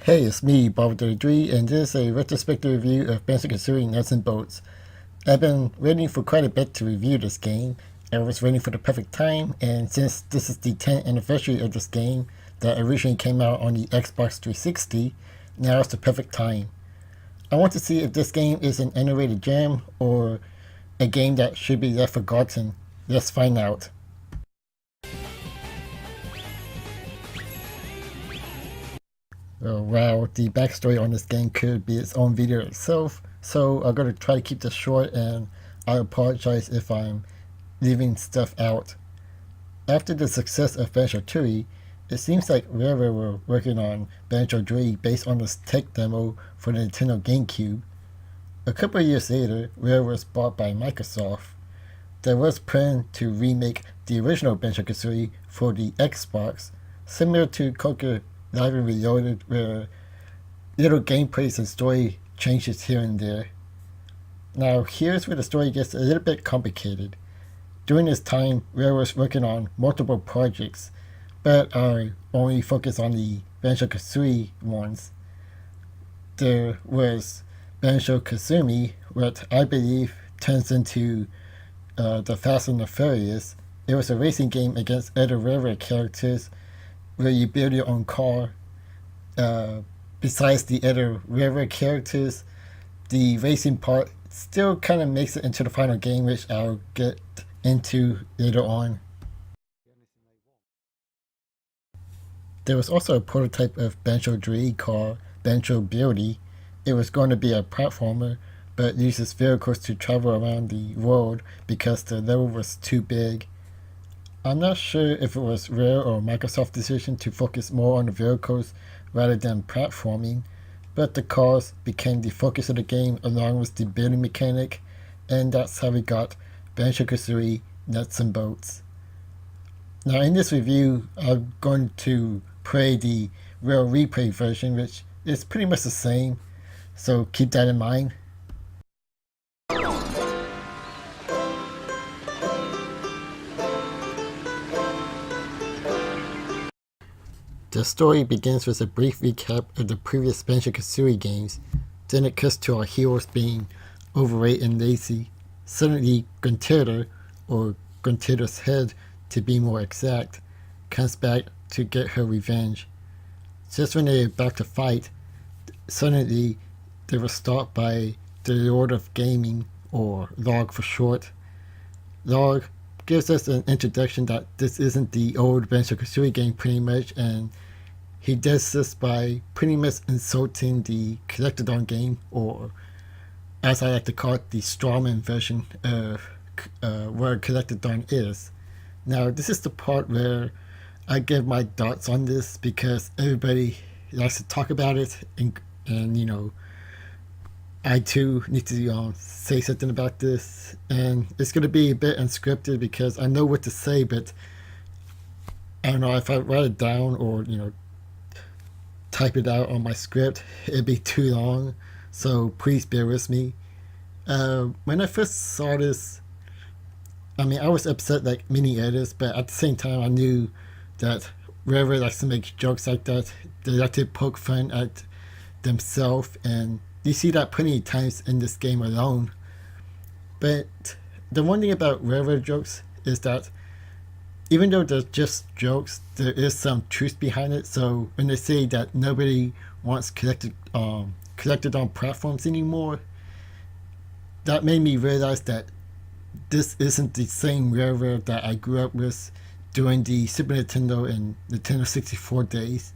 Hey, it's me, Bobbert, and this is a retrospective review of Banjo-Kazooie Nuts and Bolts. I've been waiting for quite a bit to review this game. I was waiting for the perfect time, and since this is the 10th anniversary of this game that originally came out on the Xbox 360, now is the perfect time. I want to see if this game is an underrated gem or a game that should be left forgotten. Let's find out. Oh, wow, the backstory on this game could be its own video itself, so I'm going to try to keep this short and I apologize if I'm leaving stuff out. After the success of Banjo-Tooie, it seems like Rare were working on Banjo-Tooie based on this tech demo for the Nintendo GameCube. A couple of years later, Rare was bought by Microsoft. There was plan to remake the original Banjo-Kazooie for the Xbox, similar to Coca Live and Reloaded, where little gameplays and story changes here and there. Now, here's where the story gets a little bit complicated. During this time, Rare was working on multiple projects, but I only focus on the Banjo-Kazooie ones. There was Banjo-Kazooie, what I believe turns into the Fast and the Furious. It was a racing game against other Rare characters where you build your own car. Besides the other Rare characters, the racing part still kind of makes it into the final game, which I'll get into later on. There was also a prototype of Banjo-Tooie called Banjo Beauty. It was going to be a platformer, but uses vehicles to travel around the world because the level was too big. I'm not sure if it was Rare or Microsoft's decision to focus more on the vehicles rather than platforming, but the cars became the focus of the game along with the building mechanic, and that's how we got Banjo-Kazooie Nuts and Bolts. Now in this review, I'm going to play the Rare Replay version, which is pretty much the same, so keep that in mind. The story begins with a brief recap of the previous Banjo-Kazooie games, then it cuts to our heroes being overweight and lazy. Suddenly, Guntilda, or Guntilda's head to be more exact, comes back to get her revenge. Just when they're about to fight, suddenly they were stopped by the Lord of Gaming, or Log for short. Log gives us an introduction that this isn't the old Banjo-Kazooie game pretty much, and he does this by pretty much insulting the Collectodon game, or as I like to call it, the strawman version of what Collectodon is. Now, this is the part where I give my thoughts on this because everybody likes to talk about it, and you know, I too need to say something about this, and it's going to be a bit unscripted because I know what to say, but I don't know if I write it down or type it out on my script, it'd be too long. So please bear with me. When I first saw this, I mean, I was upset like many others, but at the same time, I knew that Rare likes to make jokes like that. They like to poke fun at themselves, and you see that plenty of times in this game alone. But the one thing about Rare jokes is that even though they're just jokes, there is some truth behind it. So when they say that nobody wants collected on platforms anymore, that made me realize that this isn't the same Rare that I grew up with during the Super Nintendo and Nintendo 64 days.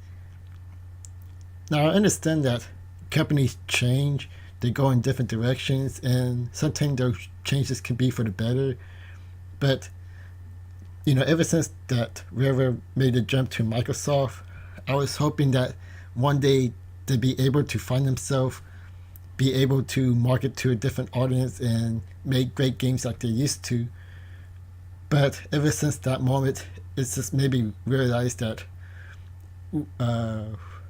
Now I understand that companies change, they go in different directions, and sometimes those changes can be for the better. But ever since that Rare made the jump to Microsoft, I was hoping that one day they'd be able to find themselves, be able to market to a different audience and make great games like they used to. But ever since that moment, it's just made me realize that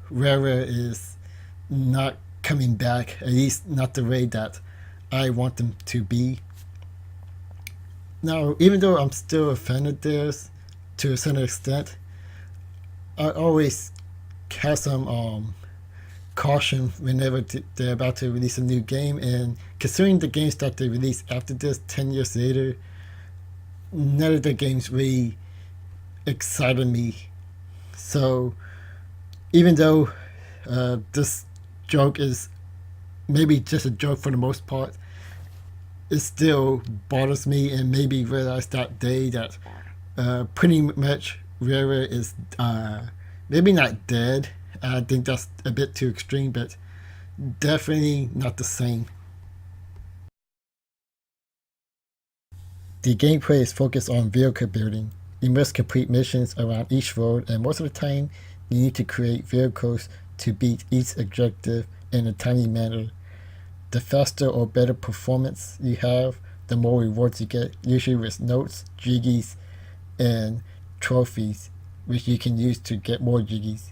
Rare is not coming back, at least not the way that I want them to be. Now, even though I'm still a fan of theirs to a certain extent, I always have some caution whenever they're about to release a new game. And considering the games that they released after this 10 years later, none of the games really excited me. So even though this joke is maybe just a joke for the most part, it still bothers me and made me realize that day that pretty much Rare is maybe not dead. I think that's a bit too extreme, but definitely not the same. The gameplay is focused on vehicle building. You must complete missions around each road, and most of the time, you need to create vehicles to beat each objective in a timely manner. The faster or better performance you have, the more rewards you get, usually with notes, jiggies, and trophies, which you can use to get more jiggies.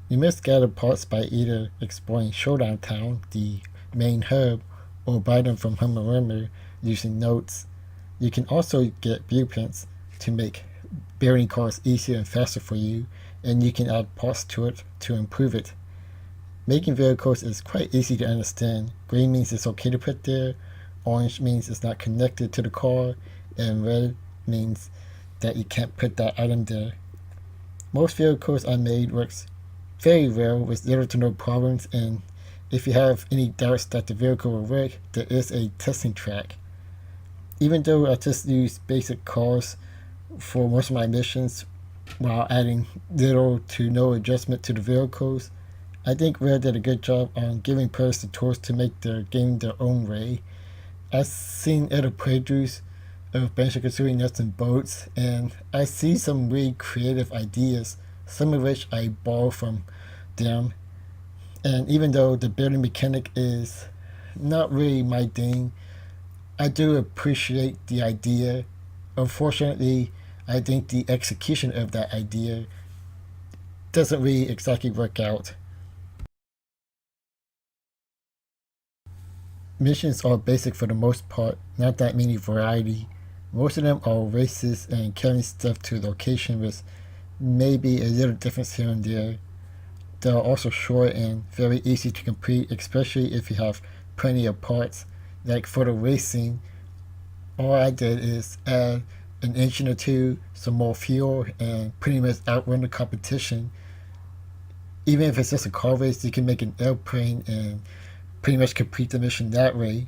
You must gather parts by either exploring Showdown Town, the main hub, or buy them from Hummer using notes. You can also get blueprints to make building cars easier and faster for you, and you can add parts to it to improve it. Making vehicles is quite easy to understand. Green means it's okay to put there, orange means it's not connected to the car, and red means that you can't put that item there. Most vehicles I made works very well with little to no problems, and if you have any doubts that the vehicle will work, there is a testing track. Even though I just use basic cars for most of my missions while adding little to no adjustment to the vehicles, I think Rare did a good job on giving players the tools to make their game their own way. I've seen other playthroughs of Banjo-Kazooie Nuts and Bolts, and I see some really creative ideas, some of which I borrow from them. And even though the building mechanic is not really my thing, I do appreciate the idea. Unfortunately, I think the execution of that idea doesn't really exactly work out. Missions are basic for the most part, not that many variety. Most of them are races and carrying stuff to a location with maybe a little difference here and there. They are also short and very easy to complete, especially if you have plenty of parts. Like for the racing, all I did is add an engine or two, some more fuel, and pretty much outrun the competition. Even if it's just a car race, you can make an airplane and pretty much complete the mission that way.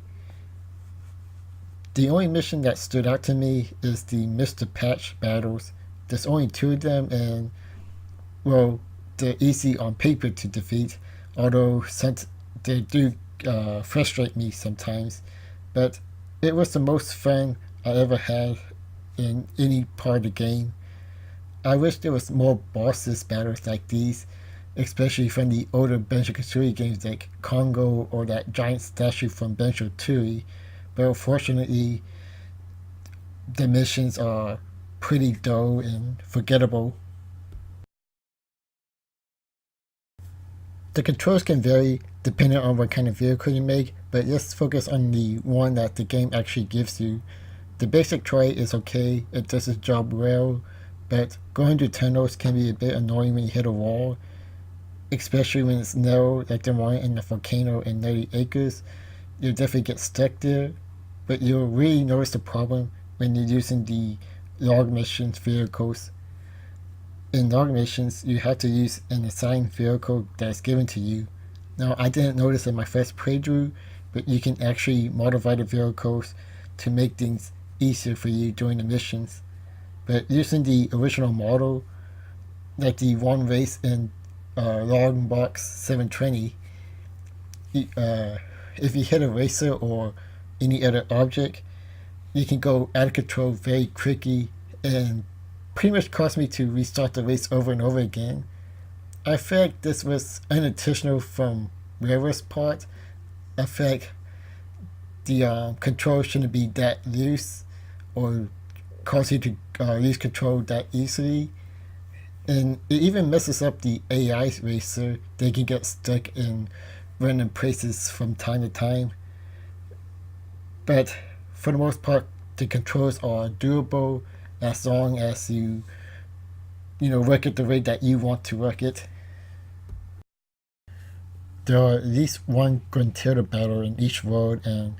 The only mission that stood out to me is the Mr. Patch battles. There's only two of them, and well, they're easy on paper to defeat, although they do frustrate me sometimes. But it was the most fun I ever had in any part of the game. I wish there was more bosses battles like these, especially from the older Banjo-Kazooie games like Congo or that giant statue from Banjo-Tooie, but unfortunately, the missions are pretty dull and forgettable. The controls can vary depending on what kind of vehicle you make, but let's focus on the one that the game actually gives you. The basic toy is okay, it does its job well, but going through tunnels can be a bit annoying when you hit a wall, especially when it's narrow like the one in the volcano in 90 acres. You'll definitely get stuck there, but you'll really notice the problem when you're using the log missions vehicles. In log missions, you have to use an assigned vehicle that's given to you. Now, I didn't notice in my first playthrough, but you can actually modify the vehicles to make things easier for you during the missions. But using the original model, like the one race in Log Box 720, if you hit a racer or any other object, you can go out of control very quickly and pretty much caused me to restart the race over and over again. I feel like this was unintentional from Rare's part. I feel like the control shouldn't be that loose or cause you to lose control that easily. And it even messes up the AI racer. They can get stuck in random places from time to time. But for the most part, the controls are doable as long as you work it the way that you want to work it. there are at least one Gruntilda battle in each world, and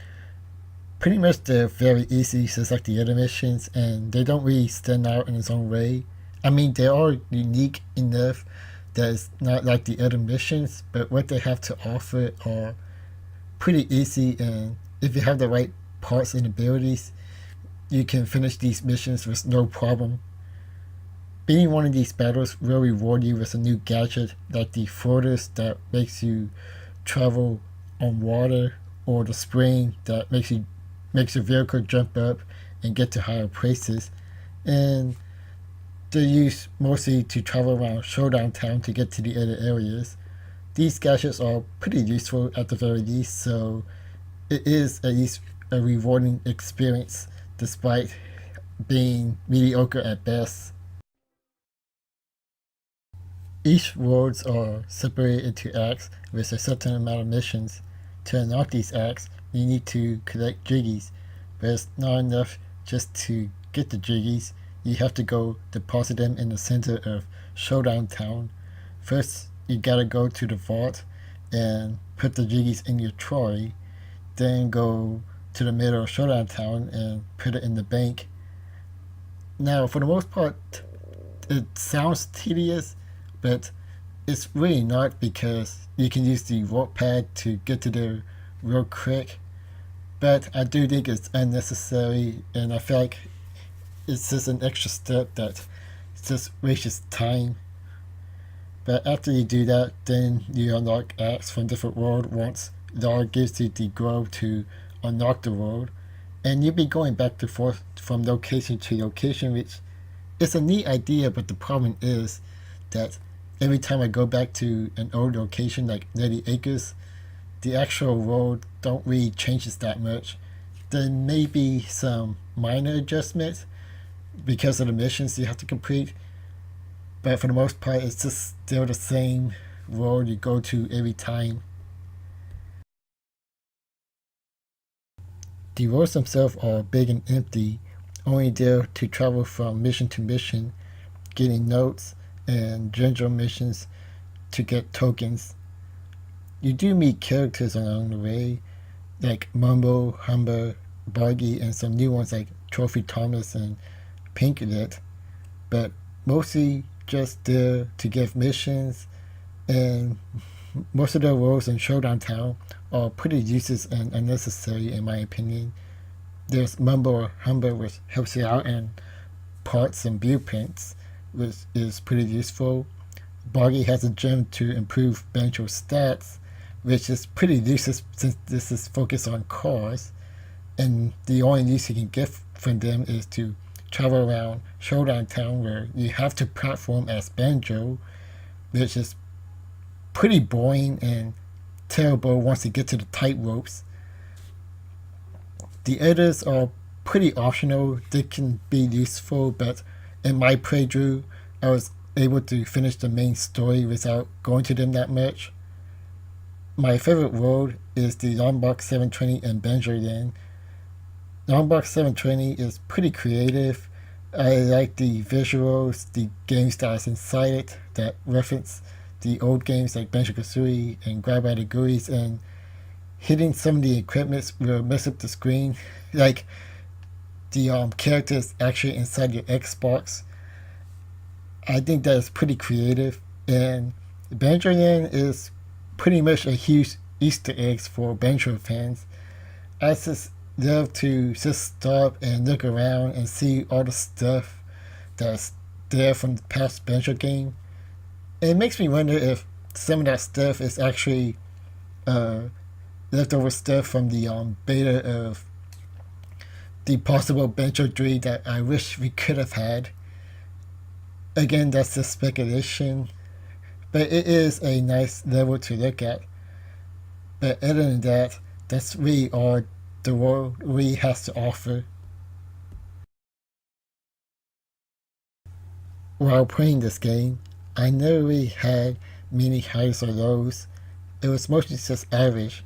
pretty much they're very easy, just like the other missions, and they don't really stand out in its own way. I mean, they are unique enough that it's not like the other missions, but what they have to offer are pretty easy, and if you have the right parts and abilities, you can finish these missions with no problem. Beating one of these battles will reward you with a new gadget like the floaters that makes you travel on water, or the spring that makes your vehicle jump up and get to higher places. And they're used mostly to travel around Showdown Town to get to the other areas. These gadgets are pretty useful at the very least, so it is at least a rewarding experience despite being mediocre at best. Each worlds are separated into acts with a certain amount of missions. To unlock these acts, you need to collect jiggies, but it's not enough just to get the jiggies. You have to go deposit them in the center of Showdown Town. First, you gotta go to the vault and put the jiggies in your trolley, then go to the middle of Showdown Town and put it in the bank. Now, for the most part, it sounds tedious, but it's really not, because you can use the warp pad to get to there real quick. But I do think it's unnecessary, and I feel like it's just an extra step that just wastes time. But after you do that, then you unlock acts from different worlds once Lar gives you the grove to unlock the world, and you'll be going back and forth from location to location, which is a neat idea, but the problem is that every time I go back to an old location like Netty Acres, the actual world don't really changes that much. There may be some minor adjustments because of the missions you have to complete, but for the most part it's just still the same world you go to every time. The worlds themselves are big and empty, only there to travel from mission to mission, getting notes and general missions to get tokens. You do meet characters along the way, like Mumbo, Humber, Bargy, and some new ones like Trophy Thomas and Pinkerlet, but mostly just there to give missions, and most of the roles in Showdown Town are pretty useless and unnecessary in my opinion. There's Mumbo or Humber, which helps you out in parts and blueprints, which is pretty useful. Bargy has a gem to improve Banjo's stats, which is pretty useless since this is focused on cars, and the only use you can get from them is to travel around Showdown Town, where you have to platform as Banjo, which is pretty boring and terrible once you get to the tight ropes. The others are pretty optional. They can be useful, but in my playthrough, I was able to finish the main story without going to them that much. My favorite world is the Lombok 720 and Banjo-Land. Lombok 720 is pretty creative. I like the visuals, the game styles inside it that reference the old games like Banjo-Kazooie and Grab by the GUIs, and hitting some of the equipments will mess up the screen. Like the characters actually inside your Xbox. I think that is pretty creative, and Banjo-Land is pretty much a huge Easter eggs for Banjo fans. I just love to just stop and look around and see all the stuff that's there from the past Banjo game. And it makes me wonder if some of that stuff is actually leftover stuff from the beta of the possible Banjo-Kazooie that I wish we could have had. Again, that's just speculation, but it is a nice level to look at. But other than that, that's really all the world really has to offer. While playing this game, I never really had many highs or lows. It was mostly just average.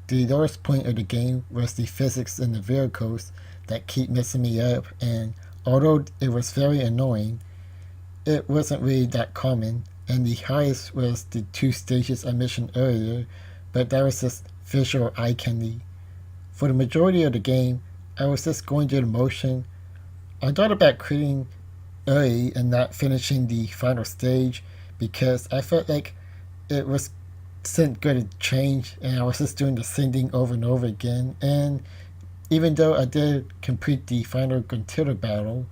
The lowest point of the game was the physics in the vehicles that keep messing me up, and although it was very annoying, it wasn't really that common. and the highest was the 2 stages I mentioned earlier, but that was just visual eye candy. For the majority of the game, I was just going through the motion. I thought about quitting early and not finishing the final stage because I felt like it wasn't going to change and I was just doing the same thing over and over again. And even though I did complete the final Guntilda battle,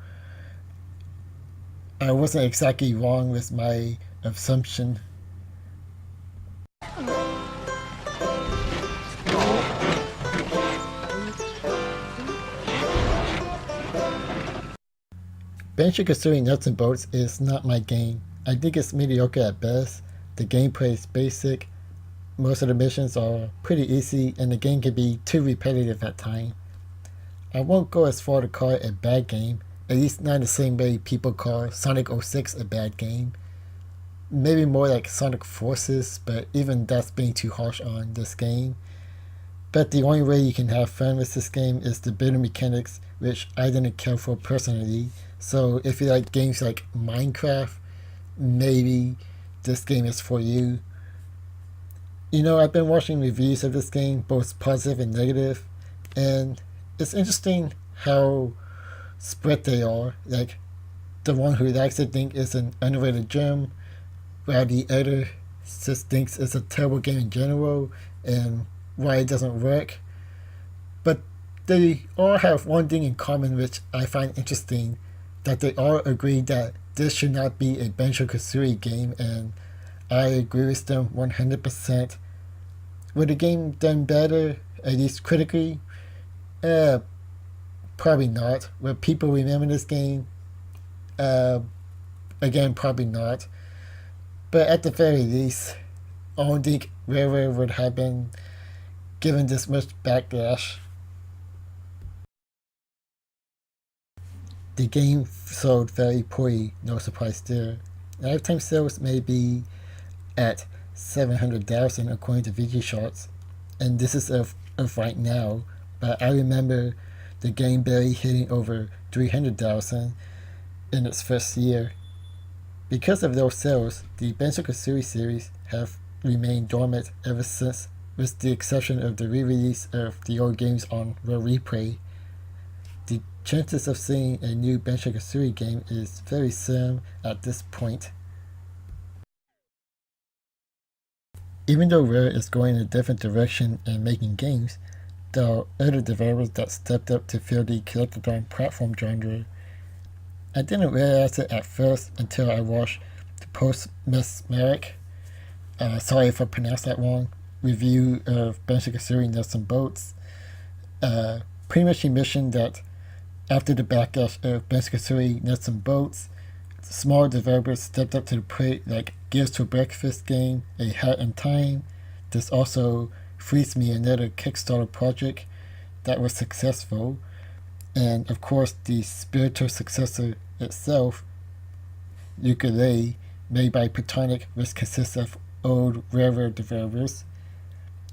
I wasn't exactly wrong with my assumption. Banjo-Kazooie Nuts and Bolts is not my game. I think it's mediocre at best. The gameplay is basic. Most of the missions are pretty easy and the game can be too repetitive at times. I won't go as far to call it a bad game, at least not the same way people call Sonic 06 a bad game. Maybe more like Sonic Forces, but even that's being too harsh on this game. But the only way you can have fun with this game is the building mechanics, which I didn't care for personally. So if you like games like Minecraft, maybe this game is for you. You know, I've been watching reviews of this game, both positive and negative, and it's interesting how spread they are. Like, the one who likes it thinks it's an underrated gem, while the other just thinks it's a terrible game in general and why it doesn't work. But they all have one thing in common which I find interesting, that they all agree that this should not be a Banjo-Kazooie game, and I agree with them 100%. Would the game done better, at least critically? Probably not. Will people remember this game? Again, probably not. But at the very least, I don't think Rare would have been given this much backlash. The game sold very poorly, no surprise there. Lifetime sales may be at 700,000 according to VG Charts, and this is of right now, but I remember the game barely hitting over 300,000 in its first year. Because of those sales, the Banjo-Kazooie series have remained dormant ever since, with the exception of the re-release of the old games on Rare Replay. The chances of seeing a new Banjo-Kazooie game is very slim at this point. Even though Rare is going in a different direction and making games, there are other developers that stepped up to fill the collectathon platform genre. I didn't realize it at first until I watched the post-Mesmeric, sorry if I pronounced that wrong, review of Banjo-Kazooie Nuts and Bolts. Pretty much he mentioned that after the backlash of Banjo-Kazooie Nuts and Bolts, small developers stepped up to the plate like Gears to Breakfast game, A Hat in Time. This also Frees Me, another Kickstarter project that was successful. And of course the spiritual successor itself, Ukulele, made by Platonic, which consists of old Rare developers.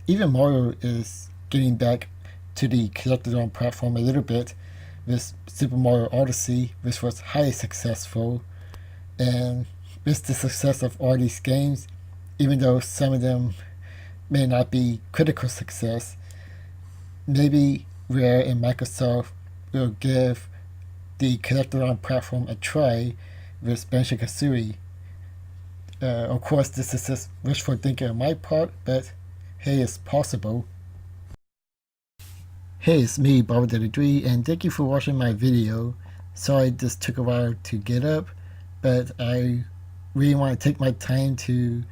Even Mario is getting back to the collectathon platform a little bit with Super Mario Odyssey, which was highly successful. And with the success of all these games, even though some of them may not be critical success, maybe Rare and Microsoft will give the collectathon platform a try with Banjo-Kazooie. Of course, this is just wishful thinking on my part, but hey, it's possible. Hey, it's me, Bobbert, and thank you for watching my video. Sorry this took a while to get up, but I really want to take my time to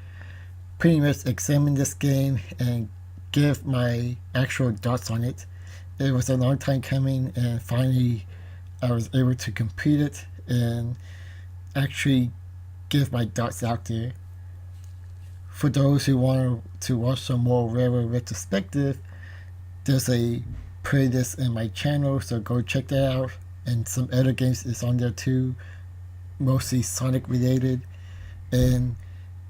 pretty much examine this game and give my actual thoughts on it. It was a long time coming, and finally I was able to complete it and actually give my thoughts out there. For those who want to watch some more Rare Retrospective, there's a playlist in my channel, so go check that out. And some other games is on there too, mostly Sonic related. And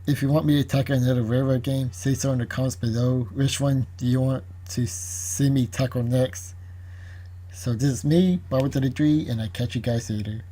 if you want me to tackle another Rare game, say so in the comments below. Which one do you want to see me tackle next? So this is me, Bobbert, and I catch you guys later.